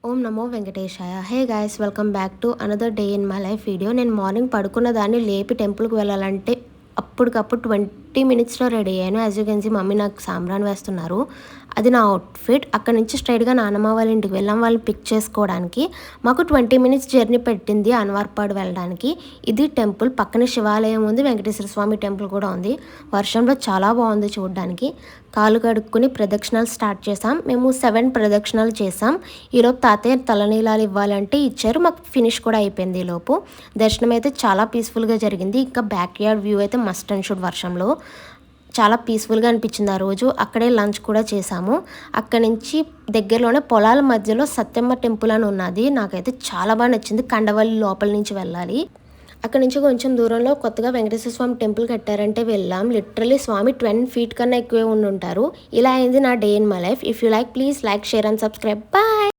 Om Namo Venkatesaya. Hey guys, welcome back to another day in my life video. నేను morning పడుకున్న దాన్ని లేపి టెంపుల్కి వెళ్ళాలంటే అప్పటికప్పుడు 20 మినిట్స్లో రెడీ అయ్యాను. As you can see mummy నాకు సాంబ్రాన్ వేస్తున్నారు. అది నా అవుట్ఫిట్. అక్కడ నుంచి స్ట్రైట్గా నానమ్మ వాళ్ళ ఇంటికి వెళ్ళాం వాళ్ళని పిక్ చేసుకోవడానికి. మాకు 20 మినిట్స్ జర్నీ పెట్టింది అన్వర్పాడు వెళ్ళడానికి. ఇది టెంపుల్, పక్కన శివాలయం ఉంది, వెంకటేశ్వర స్వామి టెంపుల్ కూడా ఉంది. వర్షంలో చాలా బాగుంది చూడడానికి. కాలు కడుక్కుని ప్రదక్షిణాలు స్టార్ట్ చేసాం. మేము 7 ప్రదక్షిణాలు చేసాం. ఈలోపు తాతయ్య తలనీలాలు ఇవ్వాలంటే ఇచ్చారు. మాకు ఫినిష్ కూడా అయిపోయింది. ఈలోపు దర్శనం అయితే చాలా పీస్ఫుల్గా జరిగింది. ఇంకా బ్యాక్ యార్డ్ వ్యూ అయితే మస్ట్ అండ్ షుడ్. వర్షంలో చాలా పీస్ఫుల్గా అనిపించింది ఆ రోజు. అక్కడే లంచ్ కూడా చేసాము. అక్కడి నుంచి దగ్గరలోనే పొలాల మధ్యలో సత్యమ్మ టెంపుల్ అని ఉన్నది. నాకైతే చాలా బాగా నచ్చింది. కండవల్లి లోపల నుంచి వెళ్ళాలి. అక్కడ నుంచి కొంచెం దూరంలో కొత్తగా వెంకటేశ్వర స్వామి టెంపుల్ కట్టారంటే వెళ్ళాం. లిటరలీ స్వామి 20 feet కన్నా ఎక్కువే ఉండి ఉంటారు. ఇలా అయింది నా day in my life. If you like, please like, share and subscribe. Bye.